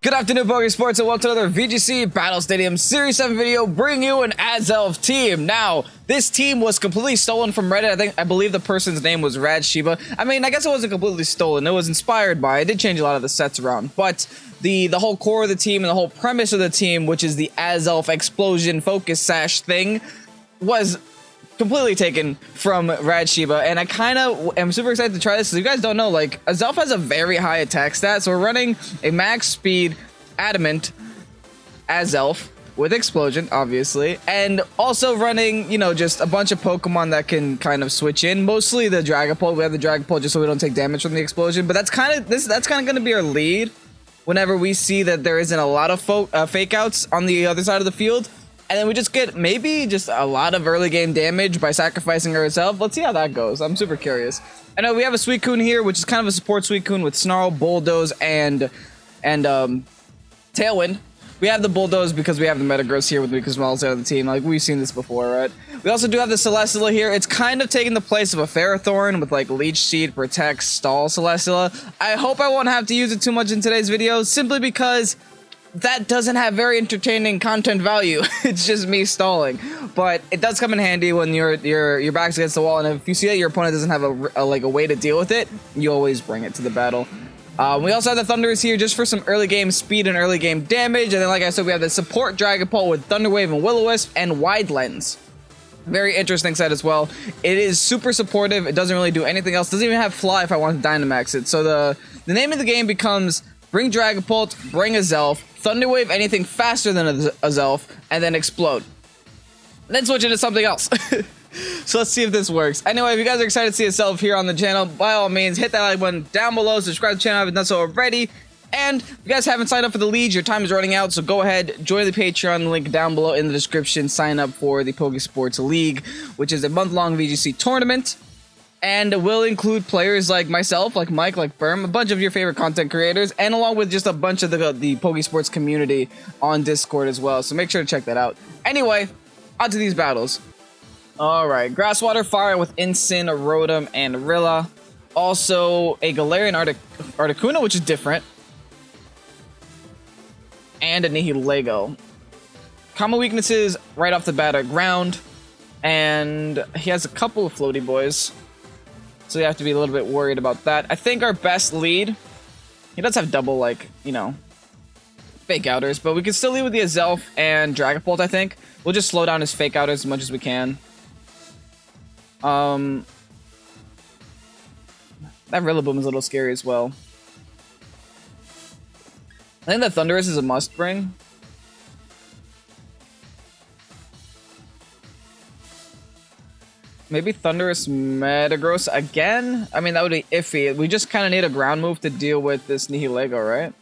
Good afternoon, Pokésports, and welcome to another VGC Battle Stadium Series 7 video, bringing you an AZELF team. Now, this team was completely stolen from Reddit. I believe the person's name was Rad Shiba. I mean, I guess it wasn't completely stolen. It was inspired by. I did change a lot of the sets around, but the whole core of the team and the whole premise of the team, which is the AZELF Explosion Focus Sash thing, was completely taken from Rad Shiba, and I kind of am super excited to try this. So you guys don't know, like, AZELF has a very high attack stat, so we're running a max speed adamant AZELF with explosion, obviously, and also running, you know, just a bunch of Pokemon that can kind of switch in. Mostly the Dragapult. We have the Dragapult just so we don't take damage from the explosion, but that's kind of going to be our lead whenever we see that there isn't a lot of fake outs on the other side of the field. And then we just get maybe just a lot of early game damage by sacrificing ourselves. Let's see how that goes. I'm super curious. I know we have a Suicune here, which is kind of a support Suicune with Snarl, Bulldoze, and Tailwind. We have the Bulldoze because we have the Metagross here with Lucas Miles out of the team. Like, we've seen this before, right? We also do have the Celesteela here. It's kind of taking the place of a Ferrothorn with, like, Leech Seed, Protect, Stall Celesteela. I hope I won't have to use it too much in today's video, simply because that doesn't have very entertaining content value. It's just me stalling, but it does come in handy when your back's against the wall, and if you see that your opponent doesn't have a way to deal with it, you always bring it to the battle. We also have the Thundurus here just for some early game speed and early game damage, and then, like I said, we have the support Dragapult with Thunder Wave and Will-O-Wisp and Wide Lens. Very interesting set as well. It is super supportive. It doesn't really do anything else. Doesn't even have Fly if I want to Dynamax it. So the name of the game becomes bring Dragapult, bring AZELF, Thunder Wave anything faster than AZELF, and then explode. And then switch into something else. So let's see if this works. Anyway, if you guys are excited to see AZELF here on the channel, by all means, hit that like button down below, subscribe to the channel if you haven't done so already. And if you guys haven't signed up for the league, your time is running out, so go ahead, join the Patreon link down below in the description. Sign up for the Pokésports League, which is a month-long VGC tournament. And will include players like myself, like Mike, like Burm, a bunch of your favorite content creators, and along with just a bunch of the Pokésports community on Discord as well. So make sure to check that out. Anyway, on to these battles. Alright, Grasswater Fire with Incin, Rotom, and Rilla. Also, a Galarian Articuno, which is different. And a Nihilego. Common weaknesses right off the bat are Ground. And he has a couple of floaty boys, so you have to be a little bit worried about that. I think our best lead, he does have double, like, you know, fake outers, but we can still lead with the AZELF and Dragapult, I think. We'll just slow down his fake outers as much as we can. That Rillaboom is a little scary as well. I think that Thundurus is a must bring. Maybe Thundurus Metagross again? I mean, that would be iffy. We just kind of need a ground move to deal with this Nihilego, right?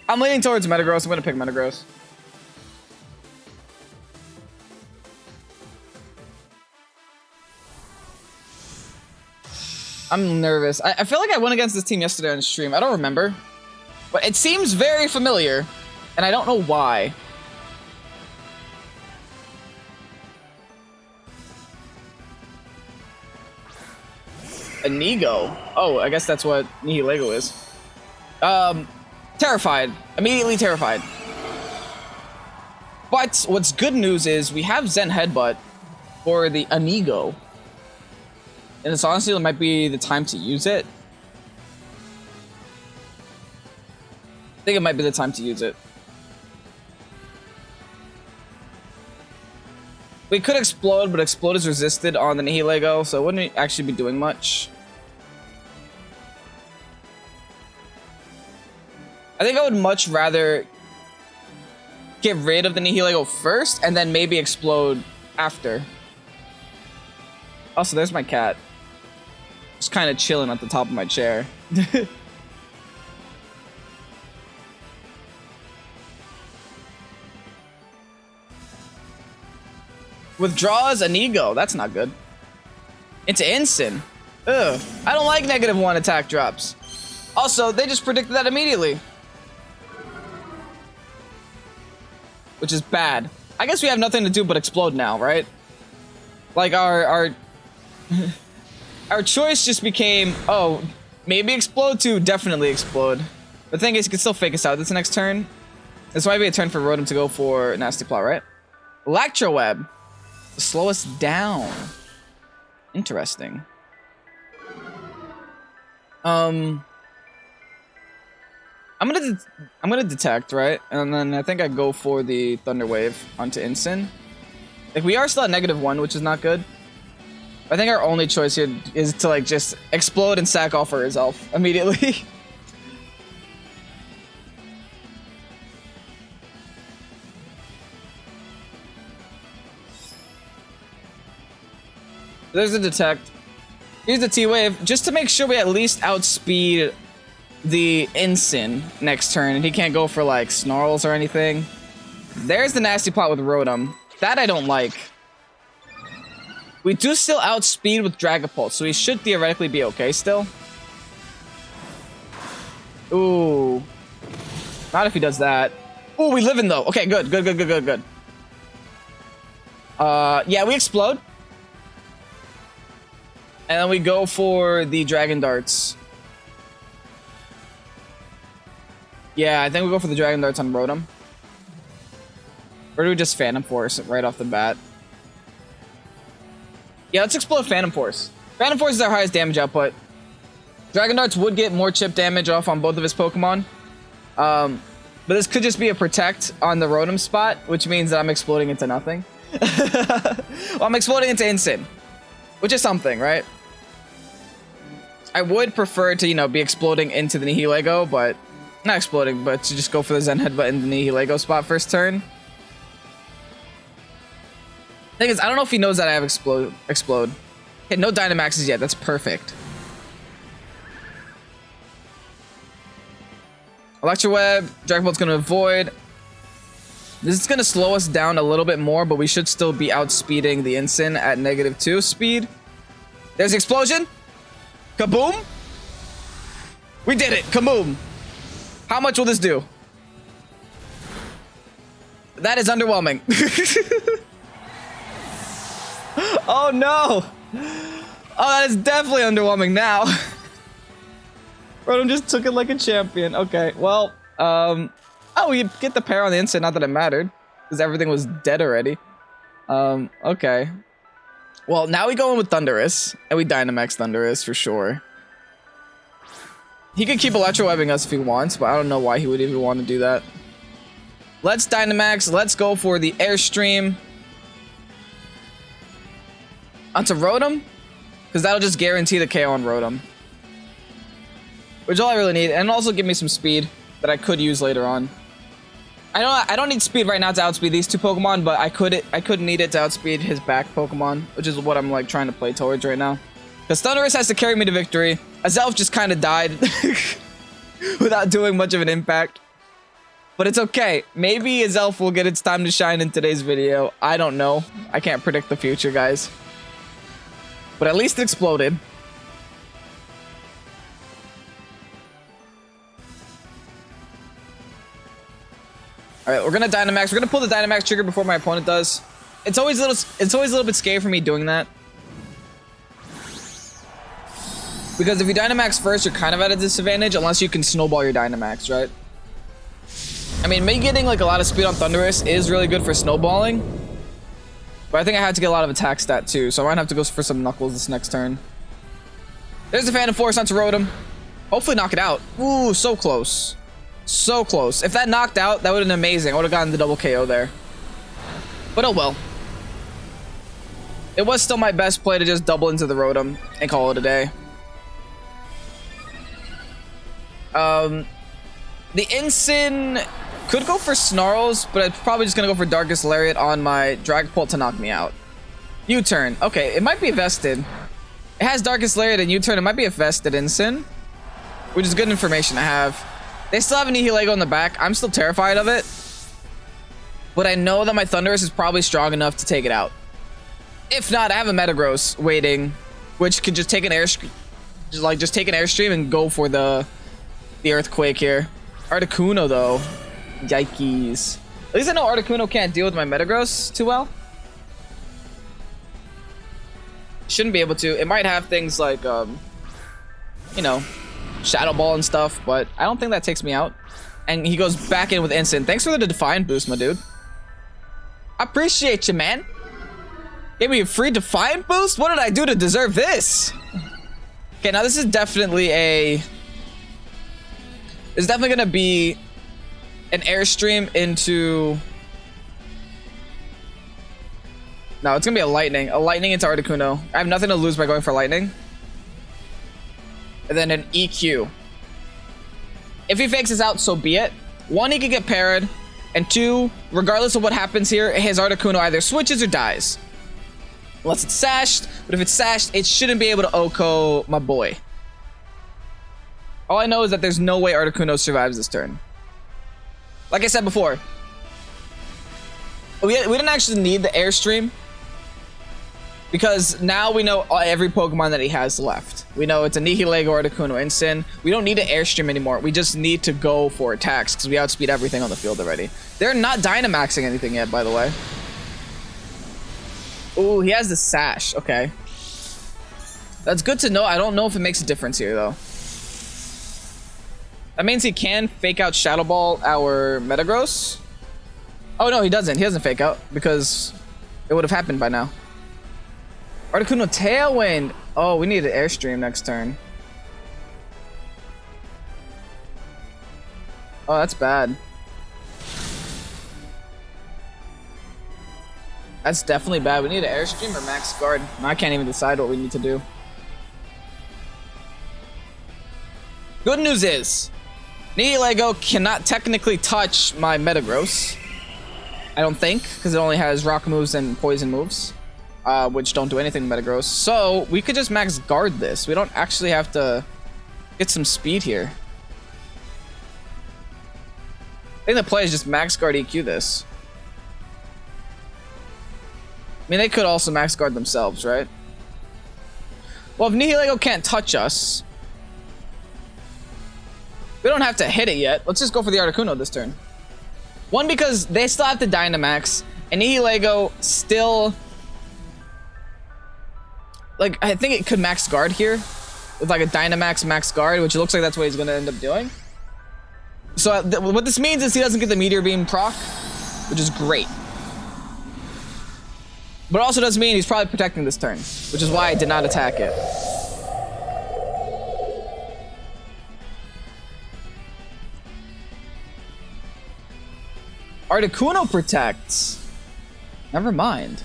I'm leaning towards Metagross. I'm going to pick Metagross. I'm nervous. I feel like I went against this team yesterday on stream. I don't remember. But it seems very familiar, and I don't know why. Inigo. Oh, I guess that's what Nihilego is. Terrified. Immediately terrified. But what's good news is we have Zen Headbutt for the Inigo. And it's honestly, it might be the time to use it. I think it might be the time to use it. We could explode, but explode is resisted on the Nihilego, so it wouldn't actually be doing much. I think I would much rather get rid of the Nihilego first and then maybe explode after. Also, there's my cat. Just kind of chilling at the top of my chair. Withdraws Inigo. That's not good. Into Incin. Ugh. I don't like -1 attack drops. Also, they just predicted that immediately. Which is bad. I guess we have nothing to do but explode now, right? Like our our choice just became, oh, maybe explode to definitely explode. The thing is, you can still fake us out this next turn. This might be a turn for Rotom to go for Nasty Plot, right? Electroweb. Slow us down. Interesting. I'm gonna detect, right? And then I think I go for the Thunder Wave onto Incin. Like, we are still at -1, which is not good. I think our only choice here is to like just explode and sack off our AZELF immediately. There's a detect. Here's the T-Wave, just to make sure we at least outspeed the Incin next turn, and he can't go for like Snarls or anything. There's the Nasty Plot with Rotom. That I don't like. We do still outspeed with Dragapult, so we should theoretically be okay still. Ooh. Not if he does that. Ooh, we live in though. Okay, good. Yeah, we explode. And then we go for the Dragon Darts. Yeah, I think we go for the Dragon Darts on Rotom. Or do we just Phantom Force it right off the bat? Yeah, let's explode Phantom Force. Phantom Force is our highest damage output. Dragon Darts would get more chip damage off on both of his Pokemon. But this could just be a Protect on the Rotom spot, which means that I'm exploding into nothing. Well, I'm exploding into Incin, which is something, right? I would prefer to, you know, be exploding into the Nihilego, but... Not exploding, but to just go for the Zen Headbutt in the Nihilego spot first turn. Thing is, I don't know if he knows that I have explode. Okay, no Dynamaxes yet. That's perfect. Electroweb. Dragonbolt's gonna avoid. This is gonna slow us down a little bit more, but we should still be outspeeding the Incin at -2 speed. There's the explosion. Kaboom! We did it! Kaboom! How much will this do? That is underwhelming. Oh no! Oh, that is definitely underwhelming now. Rotom just took it like a champion. Okay, well, oh, we get the pair on the Incin, not that it mattered, because everything was dead already. Okay. Well, now we go in with Thundurus, and we Dynamax Thundurus for sure. He could keep Electrowebbing us if he wants, but I don't know why he would even want to do that. Let's Dynamax. Let's go for the Airstream onto Rotom, because that'll just guarantee the KO on Rotom. Which is all I really need, and also give me some speed that I could use later on. I don't need speed right now to outspeed these two Pokemon, but I could need it to outspeed his back Pokemon, which is what I'm like trying to play towards right now. Because Thundurus has to carry me to victory. AZELF just kind of died without doing much of an impact. But it's okay. Maybe AZELF will get its time to shine in today's video. I don't know. I can't predict the future, guys. But at least it exploded. Alright, we're gonna Dynamax. We're gonna pull the Dynamax trigger before my opponent does. It's always a little bit scary for me doing that. Because if you Dynamax first, you're kind of at a disadvantage unless you can snowball your Dynamax, right? I mean, me getting like a lot of speed on Thundurus is really good for snowballing. But I think I had to get a lot of attack stat too, so I might have to go for some Knuckles this next turn. There's the Phantom Force onto Rotom. Hopefully knock it out. Ooh, so close. So close. If that knocked out, that would have been amazing. I would have gotten the double KO there. But oh well. It was still my best play to just double into the Rotom and call it a day. The Incin could go for Snarls, but I'm probably just gonna go for Darkest Lariat on my Dragapult to knock me out. U-turn. Okay, it might be vested. It has Darkest Lariat and U-turn. It might be a vested Incin, which is good information to have. They still have an Nihilego in the back. I'm still terrified of it, but I know that my Thundurus is probably strong enough to take it out. If not, I have a Metagross waiting, which could just take an just take an Airstream and go for the Earthquake here. Articuno though, yikes. At least I know Articuno can't deal with my Metagross too well. Shouldn't be able to. It might have things like, you know, Shadow Ball and stuff, but I don't think that takes me out. And he goes back in with Instant. Thanks for the Defiant boost, my dude. I appreciate you, man. Gave me a free Defiant boost? What did I do to deserve this? Okay, now this is definitely a... It's definitely gonna be an Airstream into... No, it's gonna be a Lightning. A Lightning into Articuno. I have nothing to lose by going for Lightning. And then an EQ. If he fakes this out, so be it. 1, he could get parried. And 2, regardless of what happens here, his Articuno either switches or dies. Unless it's sashed. But if it's sashed, it shouldn't be able to OHKO my boy. All I know is that there's no way Articuno survives this turn. Like I said before, we didn't actually need the Airstream. Because now we know every Pokemon that he has left. We know it's a Nihilego, Articuno, Instant. We don't need to Airstream anymore. We just need to go for attacks because we outspeed everything on the field already. They're not Dynamaxing anything yet, by the way. Ooh, he has the Sash. Okay. That's good to know. I don't know if it makes a difference here, though. That means he can fake out Shadow Ball our Metagross. Oh, no, he doesn't. He doesn't fake out because it would have happened by now. Articuno Tailwind. Oh, we need an Airstream next turn. Oh, that's bad. That's definitely bad. We need an Airstream or Max Guard. I can't even decide what we need to do. Good news is, Nihilego cannot technically touch my Metagross. I don't think, because it only has Rock moves and Poison moves. Which don't do anything to Metagross. So, we could just Max Guard this. We don't actually have to get some speed here. I think the play is just Max Guard EQ this. I mean, they could also Max Guard themselves, right? Well, if Nihilego can't touch us, we don't have to hit it yet. Let's just go for the Articuno this turn. 1, because they still have to Dynamax, and Nihilego still... Like, I think it could Max Guard here with like a Dynamax Max Guard, which looks like that's what he's going to end up doing. So what this means is he doesn't get the Meteor Beam proc, which is great. But it also does mean he's probably protecting this turn, which is why I did not attack it. Articuno protects. Never mind.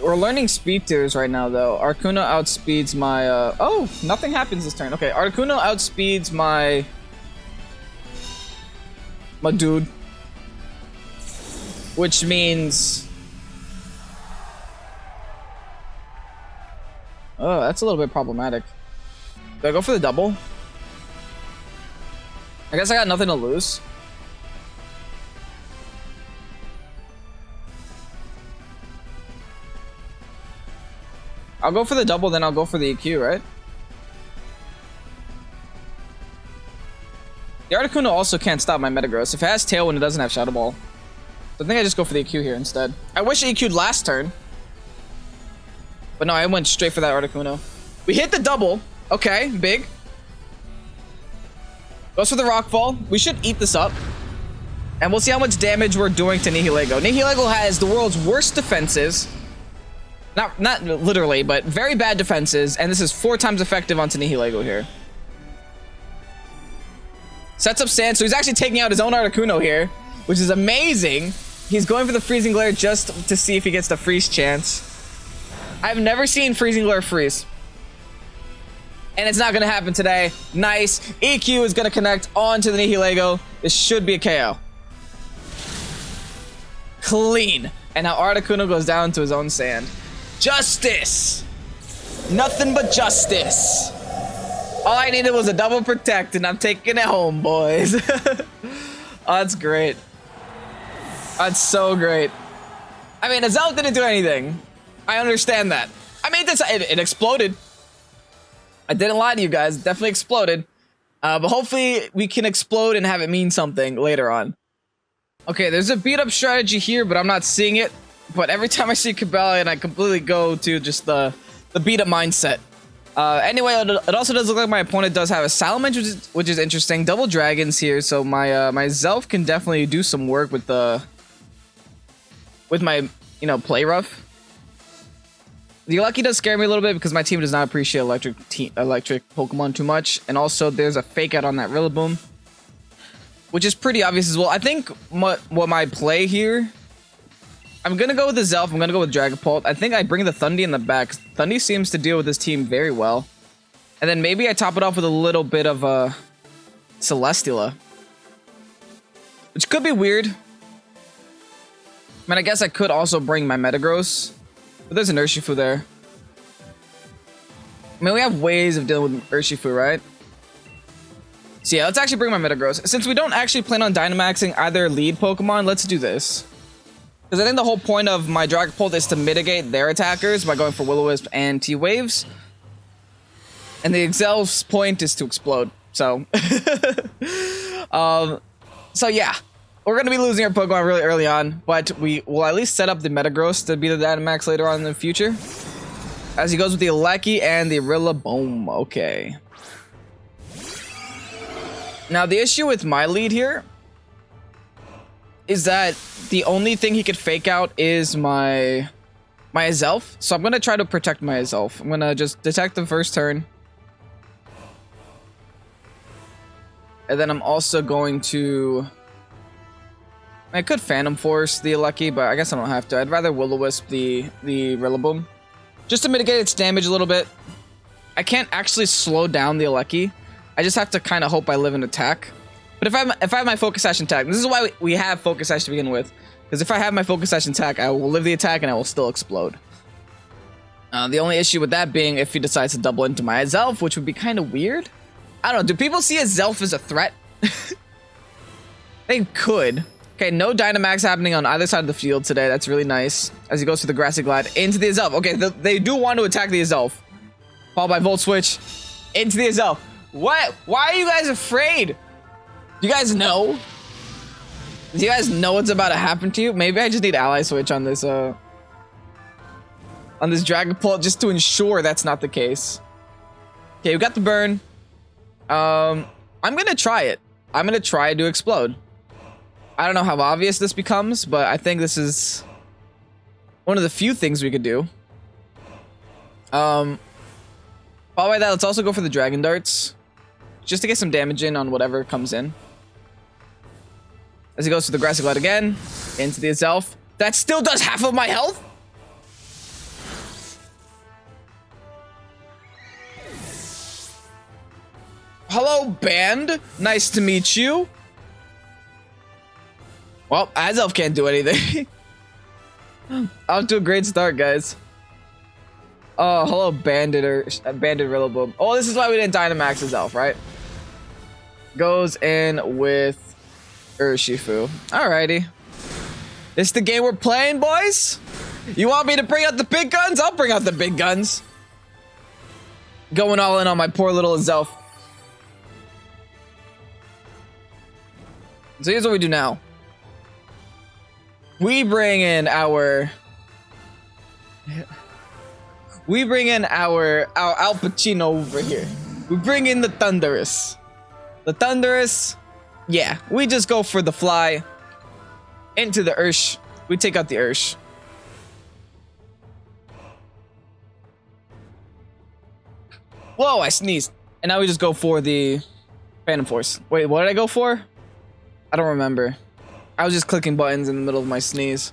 We're learning speed tiers right now, though. Articuno outspeeds my, Oh, nothing happens this turn. Okay, Articuno outspeeds my dude. Which means... Oh, that's a little bit problematic. Do I go for the double? I guess I got nothing to lose. I'll go for the double, then I'll go for the EQ, right? The Articuno also can't stop my Metagross. If it has Tailwind, it doesn't have Shadow Ball. So I think I just go for the EQ here instead. I wish it EQ'd last turn. But no, I went straight for that Articuno. We hit the double. Okay, big. Goes for the Rock Fall. We should eat this up. And we'll see how much damage we're doing to Nihilego. Nihilego has the world's worst defenses. Not literally, but very bad defenses, and this is 4 times effective onto Nihilego here. Sets up Sand, so he's actually taking out his own Articuno here, which is amazing. He's going for the Freezing Glare just to see if he gets the freeze chance. I've never seen Freezing Glare freeze. And it's not going to happen today. Nice. EQ is going to connect onto the Nihilego. This should be a KO. Clean. And now Articuno goes down to his own sand. Justice! Nothing but justice. All I needed was a double protect, and I'm taking it home, boys. Oh, that's great. That's so great. I mean, AZELF didn't do anything. I understand that. I mean, it exploded. I didn't lie to you guys. It definitely exploded. But hopefully we can explode and have it mean something later on. Okay, there's a beat up strategy here, but I'm not seeing it. But every time I see Cabellion, I completely go to just the beat up mindset. Anyway, it also does look like my opponent does have a Salamence, which is interesting. Double dragons here, so my my Zelf can definitely do some work with my play rough. The Lucky does scare me a little bit because my team does not appreciate electric Pokemon too much, and also there's a fake out on that Rillaboom, which is pretty obvious as well. I think what my play here, I'm gonna go with the Zelf. I'm gonna go with Dragapult. I think I bring the Thundy in the back. Thundy seems to deal with this team very well. And then maybe I top it off with a little bit of a Celesteela, which could be weird. I mean, I guess I could also bring my Metagross, but there's an Urshifu there. I mean, we have ways of dealing with Urshifu, right? So yeah, let's actually bring my Metagross. Since we don't actually plan on Dynamaxing either lead Pokemon, let's do this. Because I think the whole point of my Dragapult is to mitigate their attackers by going for Will-O-Wisp and T-Waves. And the AZELF's point is to explode. So, so yeah. We're going to be losing our Pokemon really early on, but we will at least set up the Metagross to be the Dynamax later on in the future. As he goes with the Alecki and the Rillaboom. Okay. Now, the issue with my lead here is that the only thing he could fake out is my AZELF. So I'm going to try to protect my AZELF. I'm going to just detect the first turn. And then I'm also going to... I could Phantom Force the Alecki, but I guess I don't have to. I'd rather Will-O-Wisp the Rillaboom, just to mitigate its damage a little bit. I can't actually slow down the Alecki. I just have to kind of hope I live an attack. But if I have my Focus Sash intact, this is why we have Focus Sash to begin with. Because if I have my Focus Sash intact, I will live the attack and I will still explode. The only issue with that being if he decides to double into my AZELF, which would be kind of weird. I don't know. Do people see AZELF as a threat? They could. Okay, no Dynamax happening on either side of the field today. That's really nice. As he goes to the Grassy Glide into the AZELF. Okay, they do want to attack the AZELF. Followed by Volt Switch into the AZELF. What? Why are you guys afraid? You guys know? Do you guys know what's about to happen to you? Maybe I just need Ally Switch on this Dragapult just to ensure that's not the case. Okay, we got the burn. I'm gonna try it. I'm gonna try to explode. I don't know how obvious this becomes, but I think this is one of the few things we could do. Followed by that, let's also go for the Dragon Darts, just to get some damage in on whatever comes in. As he goes to the Grassy Glide again, into the AZELF. That still does half of my health? Hello, Band. Nice to meet you. Well, AZELF can't do anything. Off to a great start, guys. Oh, hello, Bandit Rillaboom. Oh, this is why we didn't Dynamax AZELF, right? Goes in with Urshifu. Alrighty. This is the game we're playing, boys? You want me to bring out the big guns? I'll bring out the big guns. Going all in on my poor little AZELF. So here's what we do now. We bring in our Al Pacino over here. We bring in the Thundurus. The Thundurus, yeah, we just go for the fly into the Ursh. We take out the Ursh. Whoa, I sneezed. And now we just go for the Phantom Force. Wait, what did I go for? I don't remember. I was just clicking buttons in the middle of my sneeze.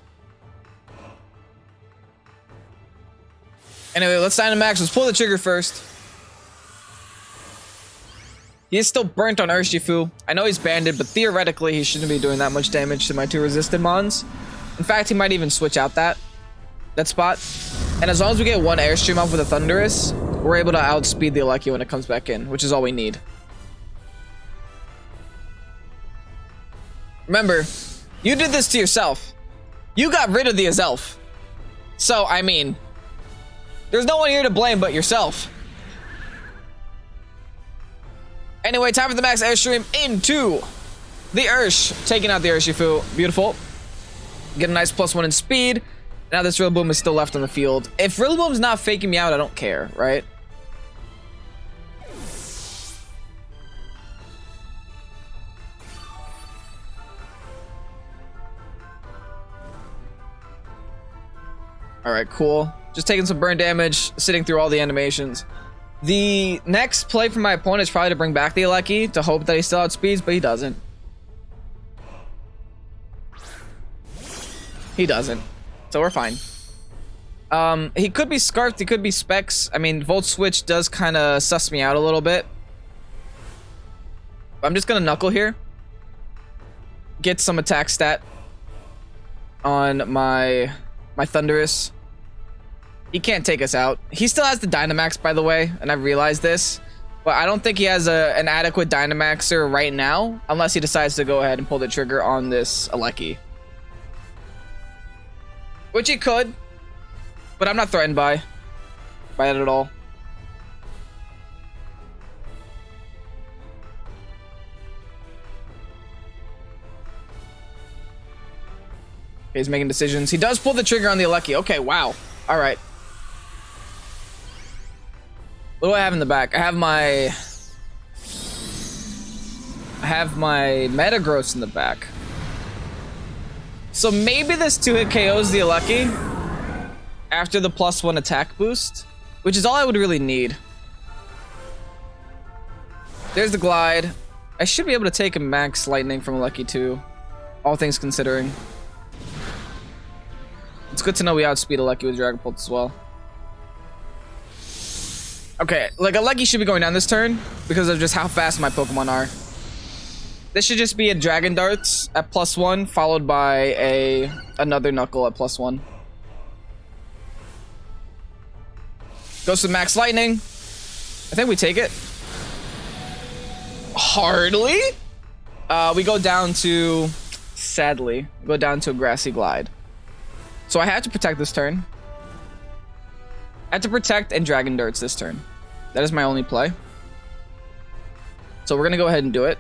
Anyway, let's Dynamax. Let's pull the trigger first. He is still burnt on Urshifu. I know he's banded, but theoretically he shouldn't be doing that much damage to my two resisted mons. In fact, he might even switch out that spot. And as long as we get one Airstream off with a Thundurus, we're able to outspeed the Alecki when it comes back in, which is all we need. Remember, you did this to yourself. You got rid of the AZELF. So, I mean, there's no one here to blame but yourself. Anyway, time for the max Airstream into the Ursh. Taking out the Urshifu. Beautiful. Get a nice +1 in speed. Now this Rillaboom is still left on the field. If Rillaboom's not faking me out, I don't care, right? All right, cool. Just taking some burn damage, sitting through all the animations. The next play for my opponent is probably to bring back the Alecki to hope that he still outspeeds, but he doesn't. He doesn't. So we're fine. He could be Scarfed, he could be Specs. I mean, Volt Switch does kind of suss me out a little bit. I'm just gonna Knuckle here. Get some attack stat on my Thundurus. He can't take us out. He still has the Dynamax, by the way, and I've realized this. But I don't think he has an adequate Dynamaxer right now, unless he decides to go ahead and pull the trigger on this Alecki. Which he could, but I'm not threatened by it at all. Okay, he's making decisions. He does pull the trigger on the Alecki. Okay, wow. All right. What do I have in the back? I have my Metagross in the back. So maybe this 2-hit KOs the Alecki after the +1 attack boost, which is all I would really need. There's the Glide. I should be able to take a Max Lightning from Alecki too, all things considering. It's good to know we outspeed Alecki with Dragon Pulse as well. Okay, like Alecki should be going down this turn because of just how fast my Pokemon are. This should just be a Dragon Darts at +1, followed by another Knuckle at +1. Goes to Max Lightning. I think we take it. Hardly. We go down to, sadly, go down to a Grassy Glide. So I have to protect this turn. I have to protect and Dragon Darts this turn. That is my only play. So we're gonna go ahead and do it.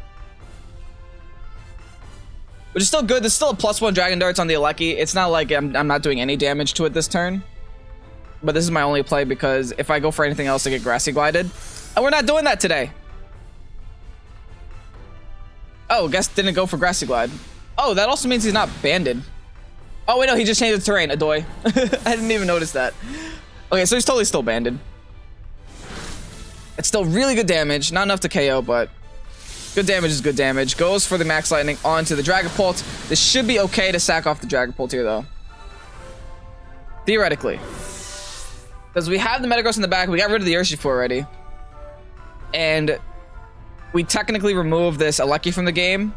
Which is still good. There's still a +1 Dragon Darts on the Alecki. It's not like I'm not doing any damage to it this turn. But this is my only play because if I go for anything else, I get Grassy Glided. And we're not doing that today. Oh, guess didn't go for Grassy Glide. Oh, that also means he's not banded. Oh, wait, no, he just changed the terrain. Adoy. I didn't even notice that. Okay, so he's totally still banded. It's still really good damage. Not enough to KO, but good damage is good damage. Goes for the Max Lightning onto the Dragon Pulse. This should be okay to sack off the Dragon Pulse here, though. Theoretically. Because we have the Metagross in the back. We got rid of the Urshifu already. And we technically remove this Alecki from the game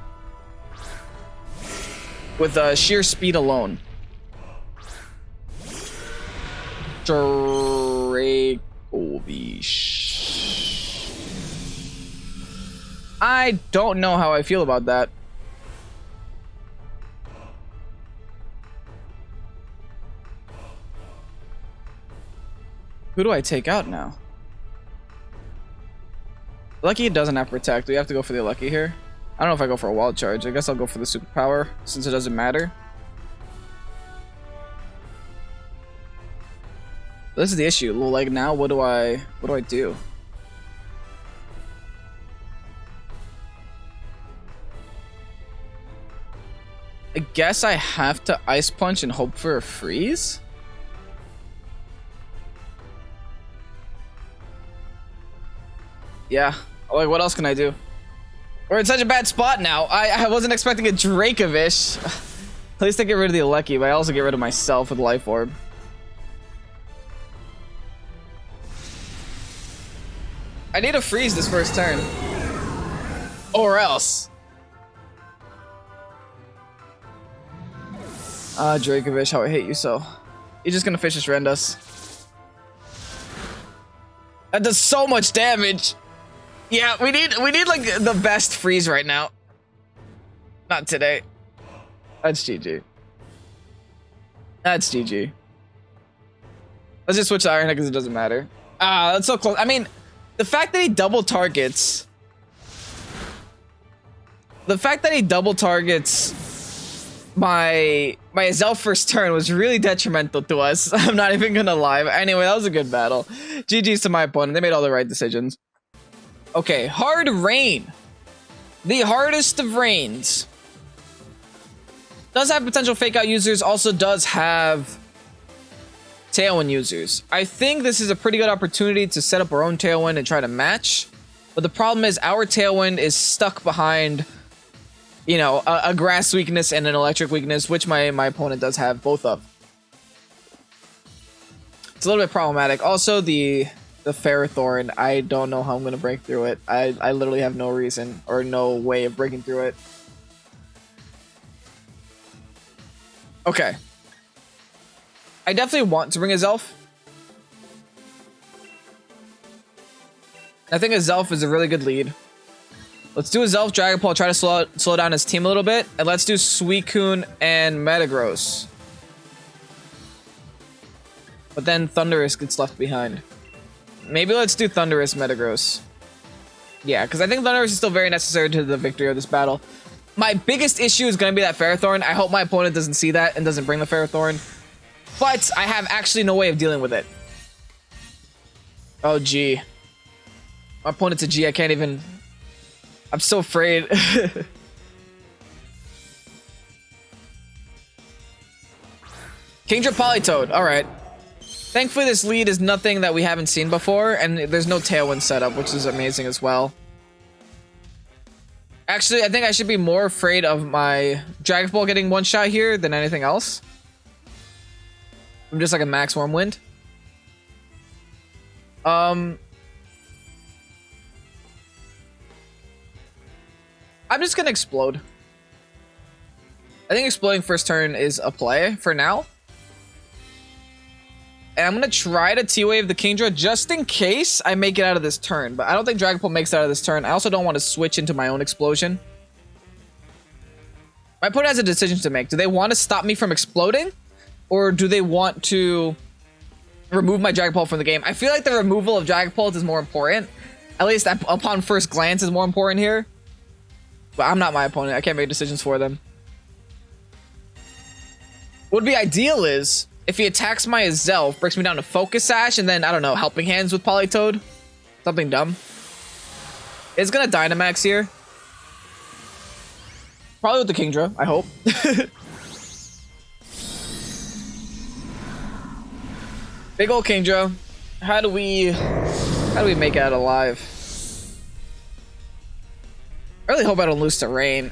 with sheer speed alone. Dracovish. I don't know how I feel about that. Who do I take out now? Alecki doesn't have Protect. Do we have to go for the Alecki here? I don't know if I go for a Wild Charge. I guess I'll go for the Superpower since it doesn't matter. This is the issue. Like now, what do I do? I guess I have to Ice Punch and hope for a freeze? Yeah. Like, what else can I do? We're in such a bad spot now. I wasn't expecting a Dracovish. At least I get rid of the Alecki, but I also get rid of myself with Life Orb. I need to freeze this first turn. Or else. Dracovish, how I hate you so. You're just gonna Vicious Rend us. That does so much damage. Yeah, we need like the best freeze right now. Not today. That's GG. That's GG. Let's just switch to Iron Head because it doesn't matter. That's so close. I mean, the fact that he double targets. The my AZELF first turn was really detrimental to us. I'm not even gonna lie. But anyway, that was a good battle. GG's to my opponent. They made all the right decisions. Okay, Hard Rain. The hardest of rains. Does have potential fake out users, also does have Tailwind users. I think this is a pretty good opportunity to set up our own Tailwind and try to match. But the problem is our Tailwind is stuck behind, you know, a grass weakness and an electric weakness, which my opponent does have both of. It's a little bit problematic. Also, the Ferrothorn, I don't know how I'm going to break through it. I literally have no reason or no way of breaking through it. Okay. I definitely want to bring AZELF. I think AZELF is a really good lead. Let's do AZELF, Dragapult, try to slow down his team a little bit. And let's do Suicune and Metagross. But then Thundurus gets left behind. Maybe let's do Thundurus, Metagross. Yeah, because I think Thundurus is still very necessary to the victory of this battle. My biggest issue is going to be that Ferrothorn. I hope my opponent doesn't see that and doesn't bring the Ferrothorn. But I have actually no way of dealing with it. Oh, G. My opponent's a G. I can't even... I'm so afraid. Kingdra Politoed. Alright. Thankfully, this lead is nothing that we haven't seen before, and there's no Tailwind setup, which is amazing as well. Actually, I think I should be more afraid of my Dragon Ball getting one shot here than anything else. I'm just like a max Wormwind. I'm just gonna explode. I think exploding first turn is a play for now. And I'm gonna try to T-Wave the Kingdra just in case I make it out of this turn. But I don't think Dragapult makes it out of this turn. I also don't want to switch into my own explosion. My opponent has a decision to make. Do they want to stop me from exploding? Or do they want to remove my Dragapult from the game? I feel like the removal of Dragapult is more important. At least upon first glance is more important here. But I'm not my opponent. I can't make decisions for them. What would be ideal is if he attacks my AZELF, breaks me down to Focus Sash, and then, I don't know, Helping Hands with Politoed. Something dumb. It's gonna Dynamax here. Probably with the Kingdra, I hope. Big ol' Kingdra. How do we make it out alive? I really hope I don't lose to Rain.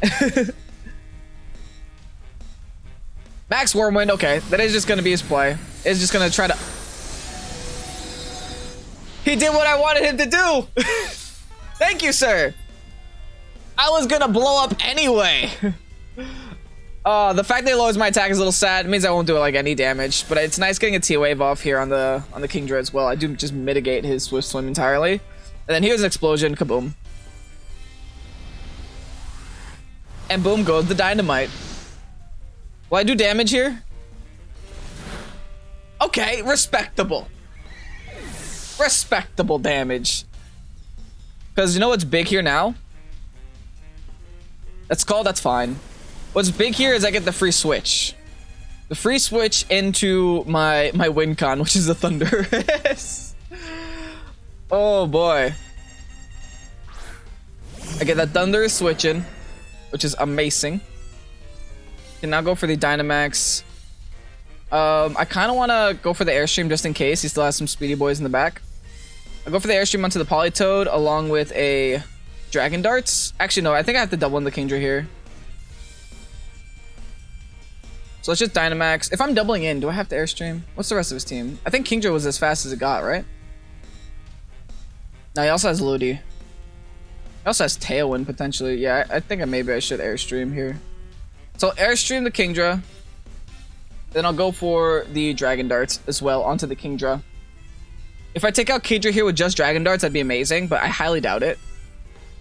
Max Wormwind, okay. That is just gonna be his play. It's just gonna try to... He did what I wanted him to do! Thank you, sir! I was gonna blow up anyway! The fact that he lowers my attack is a little sad. It means I won't do like any damage. But it's nice getting a T-Wave off here on the Kingdra as well. I do just mitigate his Swift Swim entirely. And then here's an explosion, kaboom. And boom goes the Dynamite. Will I do damage here? Okay, respectable. Respectable damage. Because you know what's big here now? That's fine. What's big here is I get the free switch. The free switch into my Wincon, which is a Thundurus. Oh boy. I get that Thundurus switching, which is amazing. Can now go for the Dynamax. I kind of want to go for the Airstream just in case. He still has some speedy boys in the back. I'll go for the Airstream onto the Politoed along with a Dragon Darts. Actually, no, I think I have to double in the Kingdra here. So let's just Dynamax. If I'm doubling in, do I have to Airstream? What's the rest of his team? I think Kingdra was as fast as it got, right? No, he also has Ludi. He also has Tailwind, potentially. Yeah, I think maybe I should Airstream here. So Airstream the Kingdra. Then I'll go for the Dragon Darts as well onto the Kingdra. If I take out Kingdra here with just Dragon Darts, that'd be amazing, but I highly doubt it.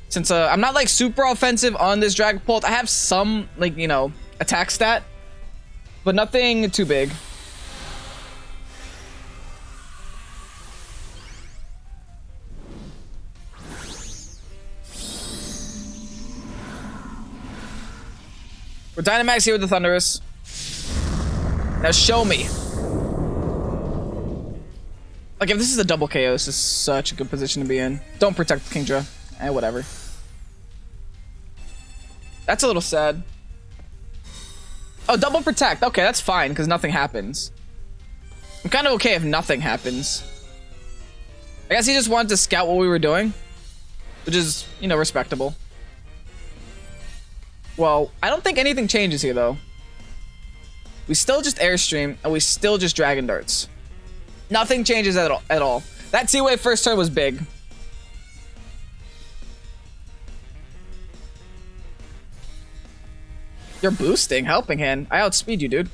Since I'm not like super offensive on this Dragapult, I have some like, you know, attack stat, but nothing too big. We're Dynamax here with the Thunderous. Now show me. Like, if this is a double KO, this is such a good position to be in. Don't protect the Kingdra. Whatever. That's a little sad. Oh, double protect. Okay, that's fine, because nothing happens. I'm kind of okay if nothing happens. I guess he just wanted to scout what we were doing, which is, you know, respectable. Well, I don't think anything changes here, though. We still just Airstream, and we still just Dragon Darts. Nothing changes at all. That T-Wave first turn was big. You're boosting, helping hand. I outspeed you, dude.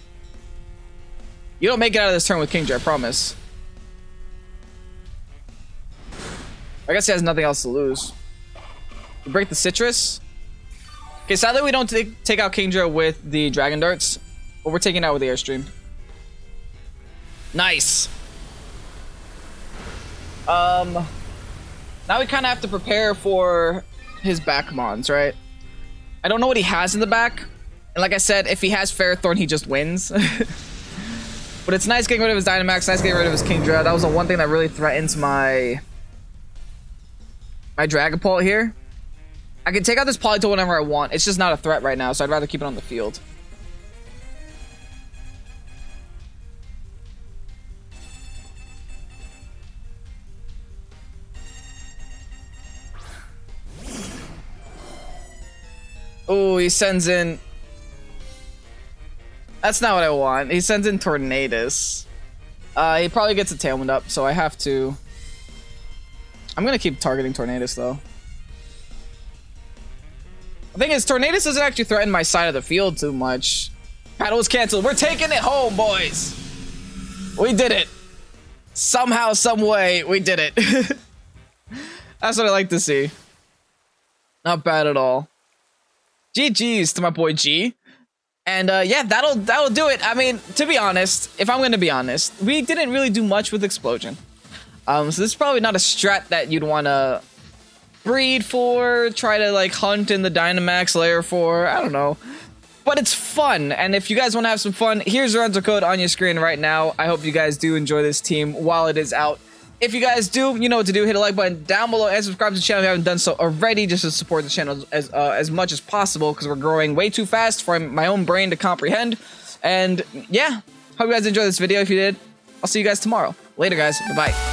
You don't make it out of this turn with Kingdra, I promise. I guess he has nothing else to lose. We break the Citrus. Okay, sadly we don't take out Kingdra with the Dragon Darts, but we're taking it out with the Airstream. Nice. Now we kind of have to prepare for his back mons, right? I don't know what he has in the back. And like I said, if he has Ferrothorn, he just wins. But it's nice getting rid of his Dynamax, nice getting rid of his Kingdra. That was the one thing that really threatens my Dragapult here. I can take out this Politoed whenever I want. It's just not a threat right now, so I'd rather keep it on the field. Oh, he sends in... That's not what I want. He sends in Tornadus. He probably gets a Tailwind up, so I have to... I'm gonna keep targeting Tornadus, though. The thing is, Tornadus doesn't actually threaten my side of the field too much. Battle was canceled. We're taking it home, boys! We did it! Somehow, some way, we did it. That's what I like to see. Not bad at all. GG's to my boy G. And yeah, that'll do it. I mean, to be honest, if I'm gonna be honest, we didn't really do much with Explosion. So this is probably not a strat that you'd wanna breed for, try to like hunt in the Dynamax lair for, I don't know. But it's fun, and if you guys want to have some fun, here's the rental code on your screen right now. I hope you guys do enjoy this team while it is out. If you guys do, you know what to do. Hit a like button down below and subscribe to the channel if you haven't done so already, just to support the channel as much as possible, because we're growing way too fast for my own brain to comprehend. And yeah, hope you guys enjoyed this video. If you did, I'll see you guys tomorrow. Later, guys. Bye-bye.